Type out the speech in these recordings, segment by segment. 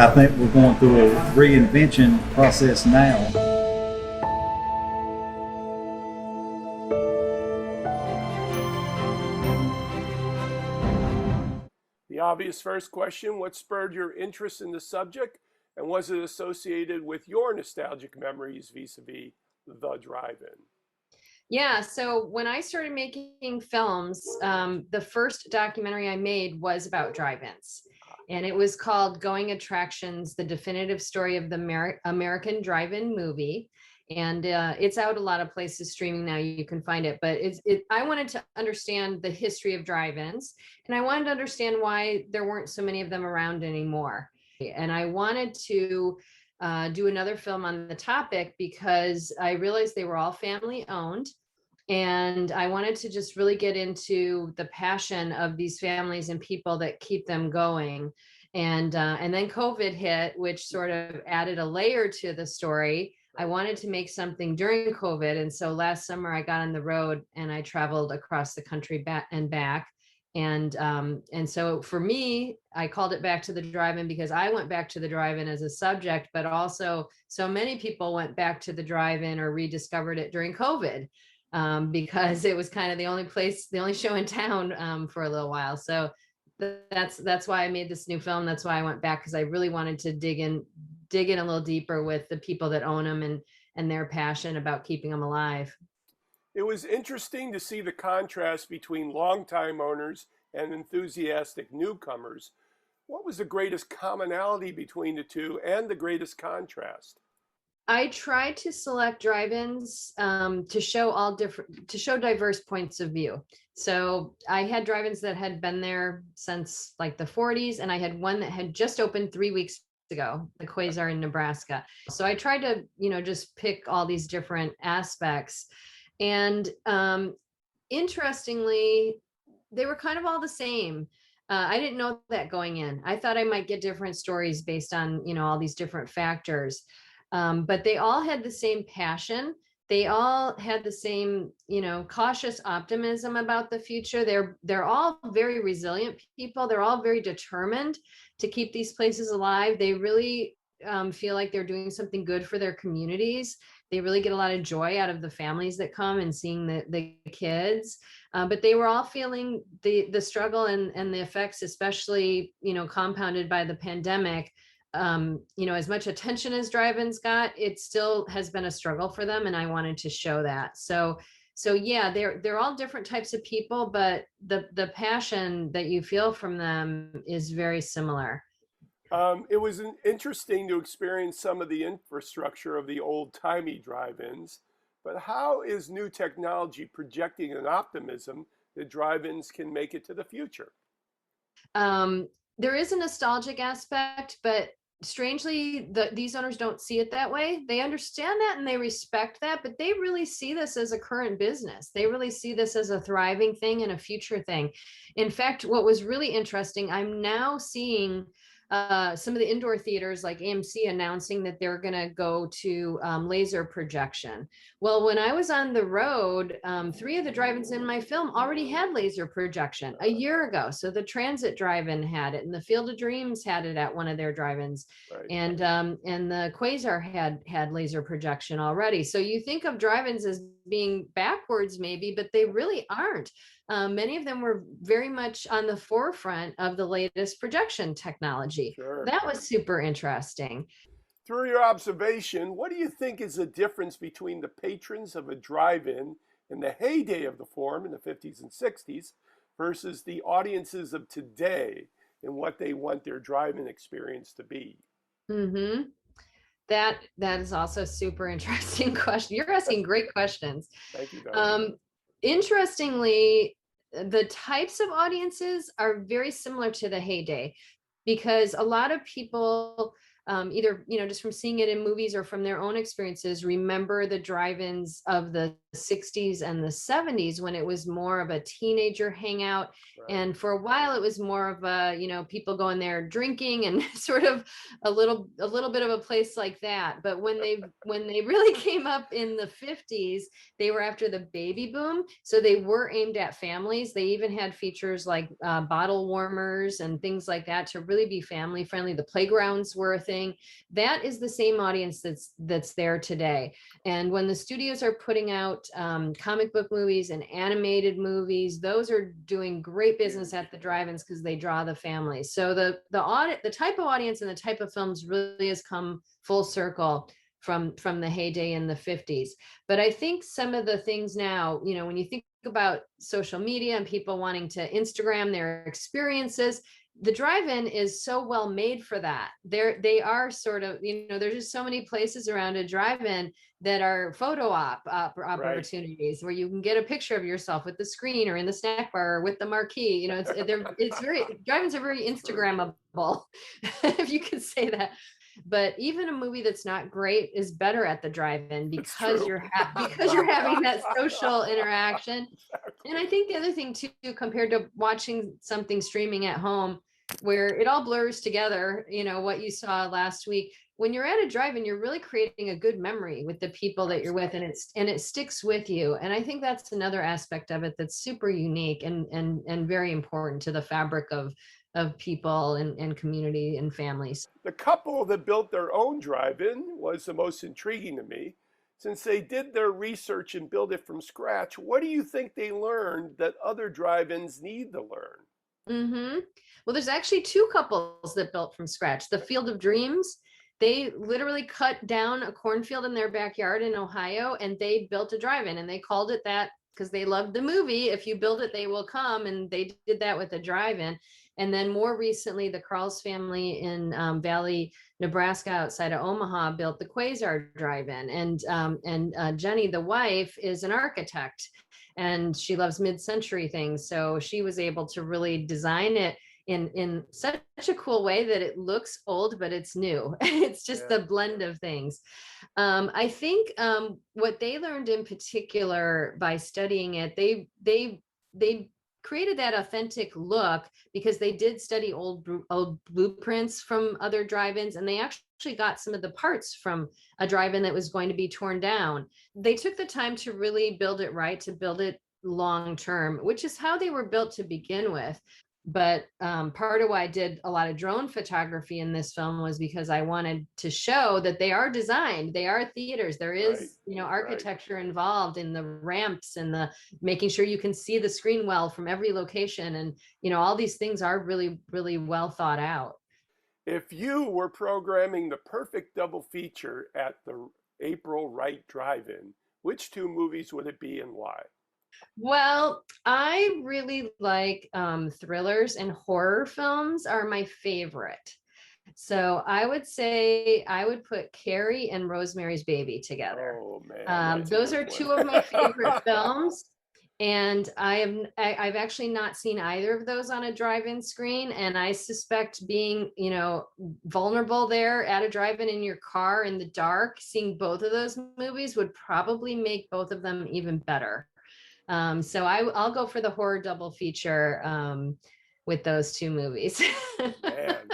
I think we're going through a reinvention process now. The obvious first question, what spurred your interest in the subject, and was it associated with your nostalgic memories vis-a-vis the drive-in? Yeah, so when I started making films, the first documentary I made was about drive-ins. And it was called Going Attractions, The Definitive Story of the American Drive-In Movie. And it's out a lot of places streaming now. You can find it. But I wanted to understand the history of drive-ins. And I wanted to understand why there weren't so many of them around anymore. And I wanted to do another film on the topic because I realized they were all family owned. And I wanted to just really get into the passion of these families and people that keep them going. And then COVID hit, which sort of added a layer to the story. I wanted to make something during COVID. And so last summer I got on the road and I traveled across the country back and back. And so for me, I called it Back to the Drive-In because I went back to the drive-in as a subject, but also so many people went back to the drive-in or rediscovered it during COVID, because it was kind of the only show in town for a little while. So that's why I made this new film. That's why I went back, because I really wanted to dig in a little deeper with the people that own them and their passion about keeping them alive. It was interesting to see the contrast between longtime owners and enthusiastic newcomers. What was the greatest commonality between the two and the greatest contrast? I tried to select drive-ins to show diverse points of view. So I had drive-ins that had been there since like the 40s, and I had one that had just opened 3 weeks ago, the Quasar in Nebraska. So I tried to, just pick all these different aspects. And interestingly, they were kind of all the same. I didn't know that going in. I thought I might get different stories based on, all these different factors. But they all had the same passion. They all had the same, cautious optimism about the future. They're all very resilient people. They're all very determined to keep these places alive. They really feel like they're doing something good for their communities. They really get a lot of joy out of the families that come and seeing the kids. But they were all feeling the struggle and the effects, especially, compounded by the pandemic. As much attention as drive-ins got, it still has been a struggle for them, and I wanted to show that. So yeah, they're all different types of people, but the passion that you feel from them is very similar. It was interesting to experience some of the infrastructure of the old-timey drive-ins, but how is new technology projecting an optimism that drive-ins can make it to the future? There is a nostalgic aspect, but strangely, these owners don't see it that way. They understand that and they respect that, but they really see this as a current business. They really see this as a thriving thing and a future thing. In fact, what was really interesting, I'm now seeing some of the indoor theaters like AMC announcing that they're going to go to laser projection. Well, when I was on the road, 3 of the drive-ins in my film already had laser projection a year ago. So the Transit Drive-In had it, and the Field of Dreams had it at one of their drive-ins, Right. and the Quasar had laser projection already. So you think of drive-ins as being backwards, maybe, but they really aren't. Many of them were very much on the forefront of the latest projection technology. Sure. That was super interesting. Through your observation, what do you think is the difference between the patrons of a drive-in in the heyday of the form in the 50s and 60s versus the audiences of today and what they want their drive-in experience to be? Mm-hmm. That is also a super interesting question. You're asking great questions. Thank you very much. Interestingly, the types of audiences are very similar to the heyday, because a lot of people, either just from seeing it in movies or from their own experiences, remember the drive-ins of the 60s and the 70s, when it was more of a teenager hangout. Right. And for a while it was more of a, people going there drinking and sort of a little bit of a place like that. But when they really came up in the 50s, they were after the baby boom. So they were aimed at families. They even had features like bottle warmers and things like that to really be family friendly. The playgrounds were a thing. That is the same audience that's there today. And when the studios are putting out comic book movies and animated movies, those are doing great business at the drive-ins because they draw the families. So the type of audience and the type of films really has come full circle from the heyday in the 50s. But I think some of the things now, when you think about social media and people wanting to Instagram their experiences, the drive-in is so well made for that. They are sort of, there's just so many places around a drive-in that are photo opportunities where you can get a picture of yourself with the screen or in the snack bar or with the marquee. It's very, drive-ins are very Instagrammable, if you could say that. But even a movie that's not great is better at the drive-in because you're having that social interaction. Exactly. And I think the other thing too, compared to watching something streaming at home where it all blurs together, what you saw last week, when you're at a drive-in, you're really creating a good memory with the people that you're with, and it sticks with you. And I think that's another aspect of it that's super unique and very important to the fabric of people and community and families. The couple that built their own drive-in was the most intriguing to me. Since they did their research and built it from scratch, what do you think they learned that other drive-ins need to learn? Well, there's actually two couples that built from scratch. The Field of Dreams, they literally cut down a cornfield in their backyard in Ohio, and they built a drive-in, and they called it that because they loved the movie, If You Build It, They Will Come. And they did that with a drive-in. And then more recently, the Carls family in Valley, Nebraska, outside of Omaha, built the Quasar Drive-In. And Jenny, the wife, is an architect, and she loves mid-century things. So she was able to really design it in such a cool way that it looks old, but it's new. It's just the blend of things. I think what they learned in particular by studying it, they created that authentic look because they did study old blueprints from other drive-ins, and they actually got some of the parts from a drive-in that was going to be torn down. They took the time to really build it right, to build it long term, which is how they were built to begin with. But part of why I did a lot of drone photography in this film was because I wanted to show that they are designed, they are theaters. There is, architecture involved in the ramps and the making sure you can see the screen well from every location. And, all these things are really, really well thought out. If you were programming the perfect double feature at the April Wright Drive-In, which two movies would it be and why? Well, I really like thrillers, and horror films are my favorite. So I would say I would put Carrie and Rosemary's Baby together. Oh man, Those are two of my favorite films. And I've actually not seen either of those on a drive-in screen. And I suspect being, vulnerable there at a drive-in in your car in the dark, seeing both of those movies would probably make both of them even better. So I'll go for the horror double feature with those two movies. Man.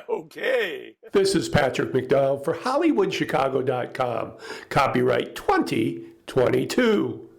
Okay. This is Patrick McDonald for HollywoodChicago.com. Copyright 2022.